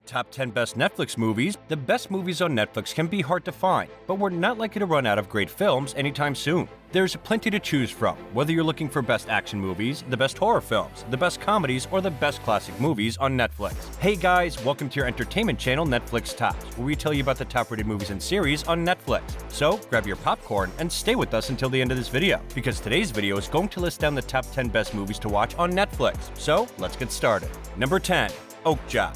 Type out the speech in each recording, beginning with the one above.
Top 10 best Netflix movies. The best movies on Netflix can be hard to find, but we're not likely to run out of great films anytime soon. There's plenty to choose from, whether you're looking for best action movies, the best horror films, the best comedies, or the best classic movies on Netflix. Hey guys, welcome to your entertainment channel, Netflix Tops, where we tell you about the top-rated movies and series on Netflix. So, grab your popcorn and stay with us until the end of this video, because today's video is going to list down the top 10 best movies to watch on Netflix. So, let's get started. Number 10. Áila.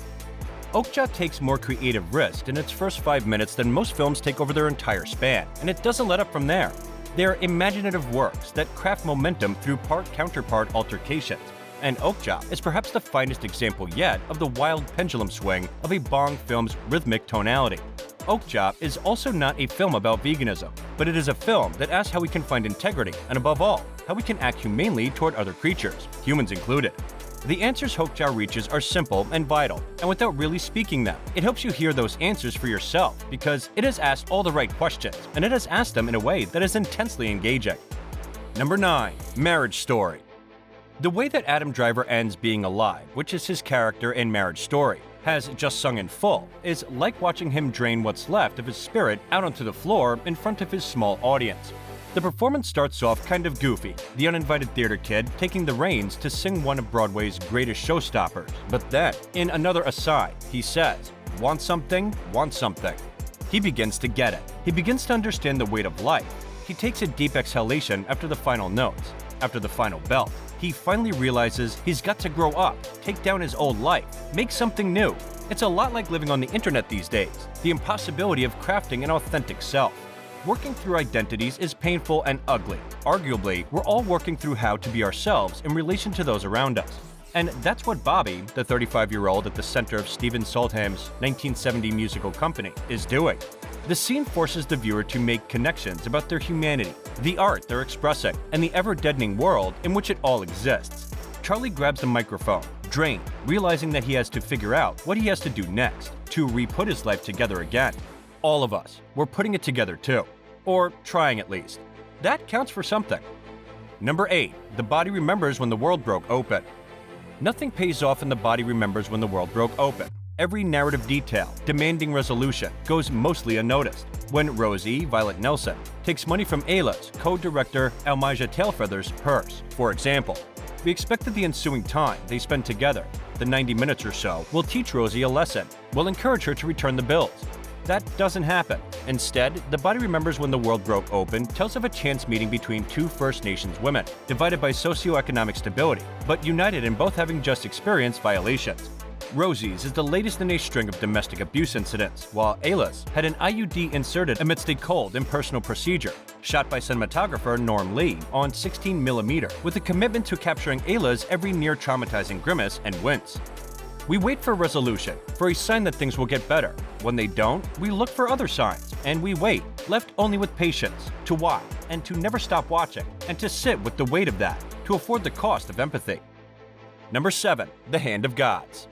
Áila takes more creative risk in its first 5 minutes than most films take over their entire span, and it doesn't let up from there. They're imaginative works that craft momentum through part-counterpart altercations, and Áila is perhaps the finest example yet of the wild pendulum swing of a Bong film's rhythmic tonality. Áila is also not a film about veganism, but it is a film that asks how we can find integrity, and above all, how we can act humanely toward other creatures, humans included. The answers Áila reaches are simple and vital, and without really speaking them, it helps you hear those answers for yourself because it has asked all the right questions, and it has asked them in a way that is intensely engaging. Number 9. Marriage Story. The way that Adam Driver ends being alive, which is his character in Marriage Story, has just sung in full, is like watching him drain what's left of his spirit out onto the floor in front of his small audience. The performance starts off kind of goofy, the uninvited theater kid taking the reins to sing one of Broadway's greatest showstoppers. But then, in another aside, he says, "Want something? Want something." He begins to get it. He begins to understand the weight of life. He takes a deep exhalation after the final notes, after the final belt. He finally realizes he's got to grow up, take down his old life, make something new. It's a lot like living on the internet these days, the impossibility of crafting an authentic self. Working through identities is painful and ugly. Arguably, we're all working through how to be ourselves in relation to those around us. And that's what Bobby, the 35-year-old at the center of Stephen Sondheim's 1970 musical company, is doing. The scene forces the viewer to make connections about their humanity, the art they're expressing, and the ever-deadening world in which it all exists. Charlie grabs the microphone, drained, realizing that he has to figure out what he has to do next to re-put his life together again. All of us, we're putting it together too. Or trying at least. That counts for something. Number 8. The Body Remembers When the World Broke Open. Nothing pays off in The Body Remembers When the World Broke Open. Every narrative detail, demanding resolution, goes mostly unnoticed. When Rosie, Violet Nelson, takes money from Áila's co-director Elle-Máijá Tailfeathers' purse, for example, we expect that the ensuing time they spend together, the 90 minutes or so, will teach Rosie a lesson, will encourage her to return the bills. That doesn't happen. Instead, The Body Remembers When the World Broke Open tells of a chance meeting between two First Nations women, divided by socioeconomic stability, but united in both having just experienced violations. Rosie's is the latest in a string of domestic abuse incidents, while Áila's had an IUD inserted amidst a cold, impersonal procedure, shot by cinematographer Norm Lee on 16mm, with a commitment to capturing Áila's every near-traumatizing grimace and wince. We wait for resolution, for a sign that things will get better. When they don't, we look for other signs, and we wait, left only with patience, to watch, and to never stop watching, and to sit with the weight of that, to afford the cost of empathy. Number 7. The Hand of Gods.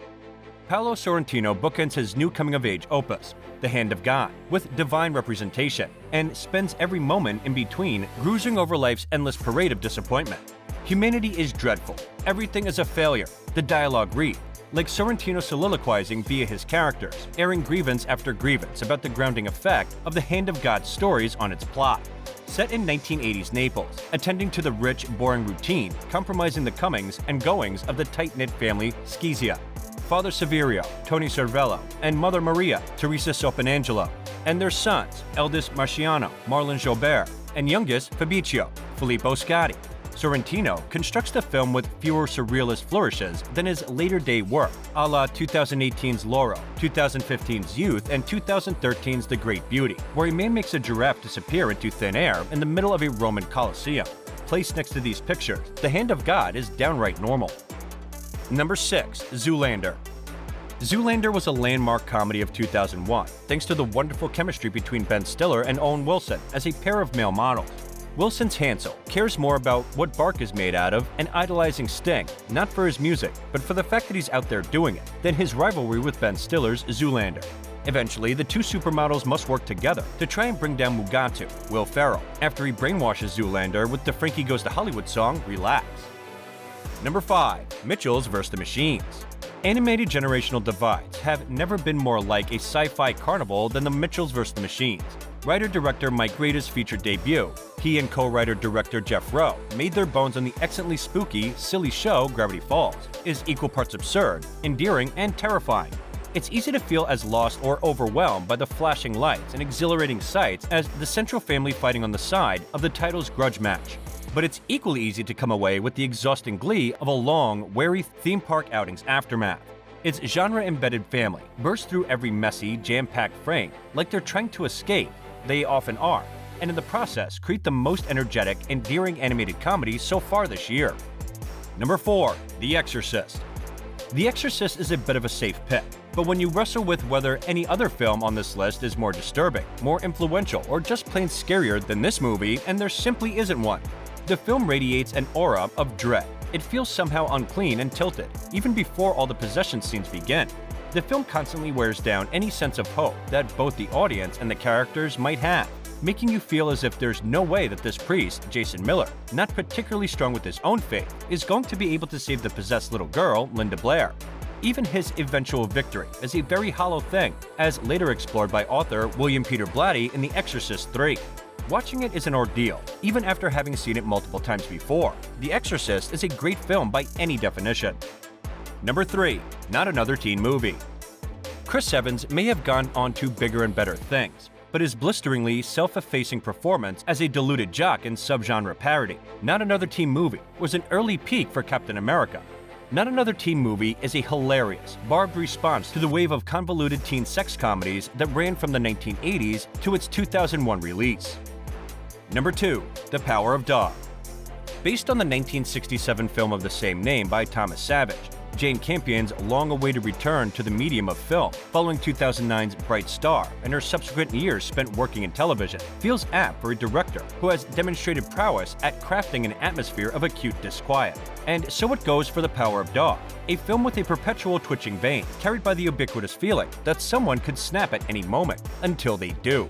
Paolo Sorrentino bookends his new coming-of-age opus, The Hand of God, with divine representation, and spends every moment in between cruising over life's endless parade of disappointment. Humanity is dreadful. Everything is a failure. The dialogue reads, like Sorrentino soliloquizing via his characters, airing grievance after grievance about the grounding effect of the Hand of God's stories on its plot. Set in 1980s Naples, attending to the rich, boring routine, compromising the comings and goings of the tight-knit family Schizia. Father Saverio, Tony Cervello, and Mother Maria, Teresa Sopanangelo, and their sons, eldest Marciano, Marlon Jobert, and youngest Fabrizio, Filippo Scotti. Sorrentino constructs the film with fewer surrealist flourishes than his later-day work, a la 2018's Laurel, 2015's Youth, and 2013's The Great Beauty, where a man makes a giraffe disappear into thin air in the middle of a Roman Colosseum. Placed next to these pictures, The Hand of God is downright normal. Number 6. Zoolander. Zoolander was a landmark comedy of 2001, thanks to the wonderful chemistry between Ben Stiller and Owen Wilson as a pair of male models. Wilson's Hansel cares more about what bark is made out of and idolizing Sting, not for his music, but for the fact that he's out there doing it, than his rivalry with Ben Stiller's Zoolander. Eventually, the two supermodels must work together to try and bring down Mugatu, Will Ferrell, after he brainwashes Zoolander with the Frankie Goes to Hollywood song, Relax. Number 5. Mitchells vs. the Machines. Animated generational divides have never been more like a sci-fi carnival than The Mitchells vs. the Machines. Writer-director Mike Grada's feature debut, he and co-writer-director Jeff Rowe made their bones on the excellently spooky, silly show Gravity Falls, is equal parts absurd, endearing, and terrifying. It's easy to feel as lost or overwhelmed by the flashing lights and exhilarating sights as the central family fighting on the side of the title's grudge match. But it's equally easy to come away with the exhausting glee of a long, weary theme park outing's aftermath. Its genre-embedded family bursts through every messy, jam-packed frame like they're trying to escape. They often are, and in the process create the most energetic, endearing animated comedy so far this year. Number 4. The Exorcist. The Exorcist is a bit of a safe pick, but when you wrestle with whether any other film on this list is more disturbing, more influential, or just plain scarier than this movie, and there simply isn't one. The film radiates an aura of dread. It feels somehow unclean and tilted, even before all the possession scenes begin. The film constantly wears down any sense of hope that both the audience and the characters might have, making you feel as if there's no way that this priest, Jason Miller, not particularly strong with his own faith, is going to be able to save the possessed little girl, Linda Blair. Even his eventual victory is a very hollow thing, as later explored by author William Peter Blatty in The Exorcist III. Watching it is an ordeal, even after having seen it multiple times before. The Exorcist is a great film by any definition. Number 3. Not Another Teen Movie. Chris Evans may have gone on to bigger and better things, but his blisteringly self-effacing performance as a deluded jock in subgenre parody, Not Another Teen Movie, was an early peak for Captain America. Not Another Teen Movie is a hilarious, barbed response to the wave of convoluted teen sex comedies that ran from the 1980s to its 2001 release. Number 2. The Power of Dog. Based on the 1967 film of the same name by Thomas Savage, Jane Campion's long-awaited return to the medium of film following 2009's Bright Star and her subsequent years spent working in television feels apt for a director who has demonstrated prowess at crafting an atmosphere of acute disquiet. And so it goes for The Power of Dog, a film with a perpetual twitching vein carried by the ubiquitous feeling that someone could snap at any moment, until they do.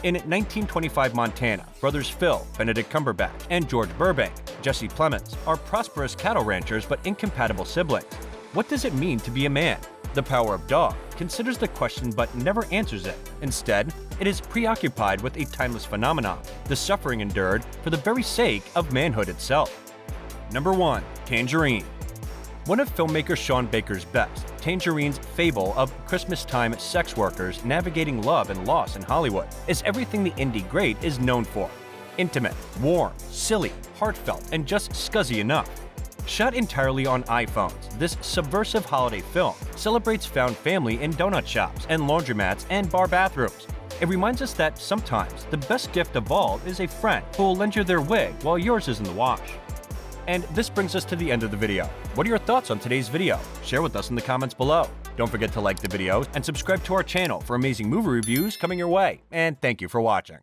In 1925 Montana, brothers Phil, Benedict Cumberbatch, and George Burbank, Jesse Plemons, are prosperous cattle ranchers but incompatible siblings. What does it mean to be a man? The Power of Dog considers the question but never answers it. Instead, it is preoccupied with a timeless phenomenon, the suffering endured for the very sake of manhood itself. Number 1. Tangerine. One of filmmaker Sean Baker's best, Tangerine's fable of Christmas-time sex workers navigating love and loss in Hollywood is everything the indie great is known for. Intimate, warm, silly, heartfelt, and just scuzzy enough. Shot entirely on iPhones, this subversive holiday film celebrates found family in donut shops and laundromats and bar bathrooms. It reminds us that sometimes the best gift of all is a friend who will lend you their wig while yours is in the wash. And this brings us to the end of the video. What are your thoughts on today's video? Share with us in the comments below. Don't forget to like the video and subscribe to our channel for amazing movie reviews coming your way. And thank you for watching.